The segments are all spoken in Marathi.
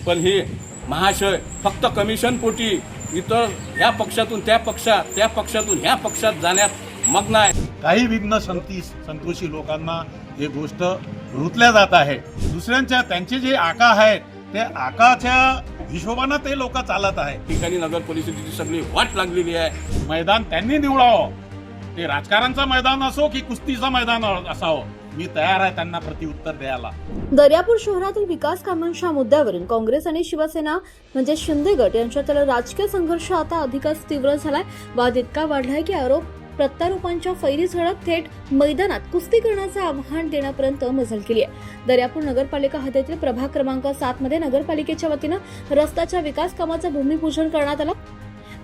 पण हे महाशय फक्त कमिशन पोटी इतर ह्या पक्षातून त्या पक्षातून ह्या पक्षात जाण्यात मग्न आहे। काही विघ्न संतोषी लोकांना हे गोष्ट रुतल्या जात आहे। दुसऱ्यांच्या त्यांचे जे आका आहेत ते आकाच्या हिशोबाने ते लोक चालत आहे। ठिकाणी नगर परिषदेची सगळी वाट लागलेली आहे। मैदान त्यांनी निवडावं, ते राजकारणचं मैदान असो की कुस्तीचं मैदान असावं, मी तयार आहे त्यांना प्रतिउत्तर द्यायला। दर्यापूर शहरातील विकास कामांच्या मुद्द्यावरून काँग्रेस आणि शिवसेना म्हणजे शिंदे गट यांच्यातील राजकीय संघर्ष आता अधिकच तीव्र झालाय। वाद इतका वाढलाय की आरोप प्रत्यारोपांच्या फैरी झडप थेट मैदानात कुस्ती करण्याचं आव्हान देण्यापर्यंत मजल केली आहे। दर्यापूर नगरपालिका हद्दीतील प्रभाग क्रमांक 7 मध्ये नगरपालिकेच्या वतीनं रस्त्याच्या विकास कामाचं भूमिपूजन करण्यात आलं।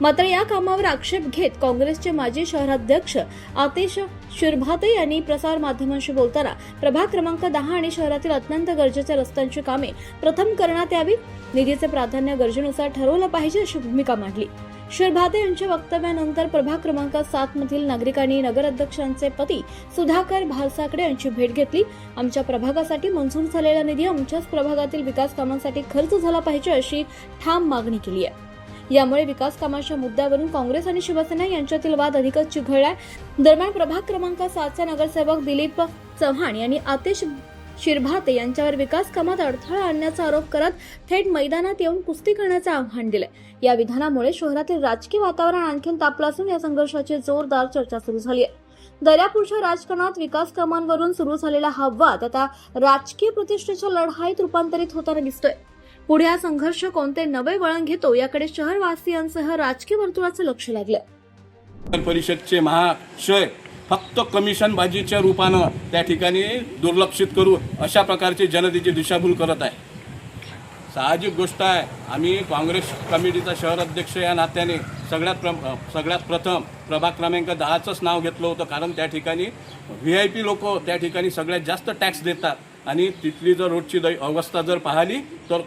मात्र या कामावर आक्षेप घेत काँग्रेसचे माजी शहराध्यक्ष आतिश शिरभाते यांनी प्रसार माध्यमांशी बोलताना प्रभाग क्रमांक 10 आणि शहरातील अत्यंत गरजेच्या रस्त्यांची कामे प्रथम करण्यात यावी, निधीचे प्राधान्य गरजेनुसार ठरवलं पाहिजे अशी भूमिका मांडली। शिरभाते यांच्या वक्तव्यानंतर प्रभाग क्रमांक 7 मधील नागरिकांनी नगराध्यक्षांचे पती सुधाकर भारसाकडे यांची भेट घेतली। आमच्या प्रभागासाठी मंजूर झालेला निधी आमच्याच प्रभागातील विकास कामांसाठी खर्च झाला पाहिजे अशी ठाम मागणी केली आहे। यामुळे विकास कामाच्या मुद्द्यावरून काँग्रेस आणि शिवसेना यांच्यातील वाद अधिकच चिघळलाय। दरम्यान प्रभाग क्रमांक 7चा नगरसेवक दिलीप चव्हाण यांनी आतिश शिरभाते यांच्यावर विकास कामात अडथळा आणण्याचा आरोप करत थेट मैदानात येऊन कुस्ती करण्याचं आव्हान दिलंय। या विधानामुळे शहरातील राजकीय वातावरण आणखी तापलं असून या संघर्षाची जोरदार चर्चा सुरू झाली आहे। दर्यापूरच्या राजकारणात विकास कामांवरून सुरू झालेला हा वाद आता राजकीय प्रतिष्ठेच्या लढाईत रूपांतरित होताना दिसतोय। पुढे हा संघर्ष कोणते नवे वळण घेतो याकडे शहरवासियांसह राजकीय वर्तुळाचं लक्ष लागलंय। नगर परिषदचे महाशय फक्त कमिशन बाजीच्या रूपानं त्या ठिकाणी दुर्लक्षित करू अशा प्रकारचे जनतेची दिशाभूल करत आहे। साहजिक गोष्ट आहे, आम्ही काँग्रेस कमिटीचा शहर अध्यक्ष या नात्याने सगळ्यात प्रथम प्रभाग क्रमांक 10चंच नाव घेतलं होतं, कारण त्या ठिकाणी VIP लोक त्या ठिकाणी सगळ्यात जास्त टॅक्स देतात आणि तिथली जर रोडची अवस्था जर पाहिली तर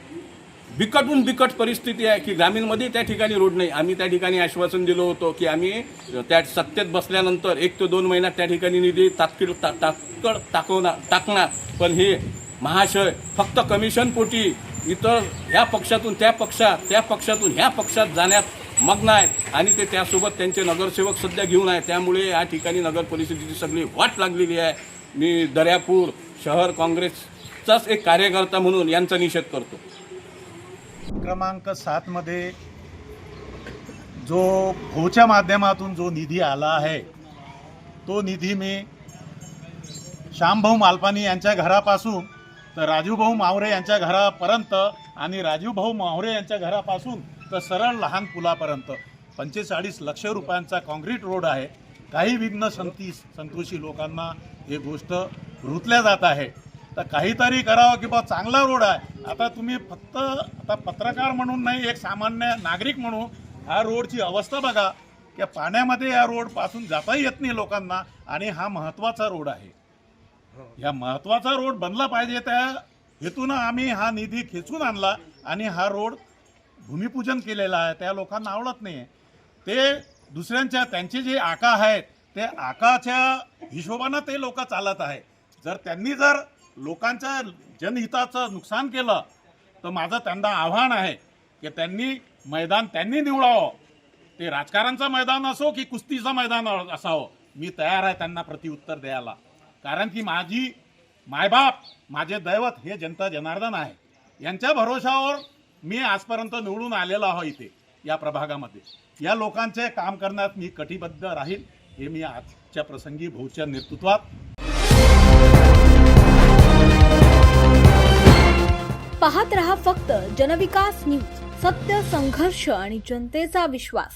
बिकटून बिकट परिस्थिती आहे की ग्रामीणमध्ये त्या ठिकाणी रोड नाही। आम्ही त्या ठिकाणी आश्वासन दिलं होतं की आम्ही त्या सत्तेत बसल्यानंतर 1 ते 2 महिन्यात त्या ठिकाणी निधी टाकणार, पण हे महाशय फक्त कमिशन पोटी इतर ह्या पक्षातून त्या पक्षातून ह्या पक्षात जाण्यात मग्न आहेत आणि ते त्यासोबत त्यांचे नगरसेवक सध्या घेऊन आहे। त्यामुळे या ठिकाणी नगर परिषदेची सगळी वाट लागलेली आहे। मी दर्यापूर शहर काँग्रेसचाच एक कार्यकर्ता म्हणून यांचा निषेध करतो। क्रमांक 7 मध्ये जो भोच्या माध्यमातून जो निधी आला आहे तो निधी मी श्यामभाऊ मालपानी यांच्या घरापासून तर राजूभाऊ मावरे यांच्या घरापर्यंत आणि राजूभाऊ मावरे यांच्या घरापासून तर सरळ लहान पुलापर्यंत 45 लाख रुपयांचा काँक्रीट रोड आहे। काही विघ्न संतोषी लोकांना हे गोष्ट रुतल्या जात आहे। तर काहीतरी करावं की बा चांगला रोड आहे। आता तुम्ही फक्त आता पत्रकार म्हणून नाही, एक सामान्य नागरिक म्हणून हा रोडची अवस्था बघा की पाण्यामध्ये या रोडपासून जाता येत नाही लोकांना आणि हा महत्त्वाचा रोड आहे। या महत्त्वाचा रोड बनला पाहिजे, त्या हेतूनं आम्ही हा निधी खेचून आणला आणि हा रोड भूमिपूजन केलेला आहे। त्या लोकांना आवडत नाही, ते दुसऱ्यांच्या त्यांचे जे आका आहेत ते आकाच्या हिशोबाने ते लोक चालत आहे। जर त्यांनी लोकांच्या जनहिताचं नुकसान केलं तर माझं त्यांना आव्हान आहे की त्यांनी मैदान त्यांनी निवडावं, ते राजकारणचं मैदान असो की कुस्तीचं मैदान असावं, मी तयार आहे त्यांना प्रतिउत्तर द्यायला। कारण की माझी मायबाप माझे दैवत हे जनता जनार्दन आहे, यांच्या भरोशावर मी आजपर्यंत निवडून आलेलो आहे। इथे या प्रभागामध्ये या लोकांचे काम करण्यात मी कटिबद्ध राहील, हे मी आजच्या प्रसंगी भाऊच्या नेतृत्वात पाहत रहा फक्त जनविकास न्यूज, सत्य, संघर्ष आणि जनतेचा विश्वास।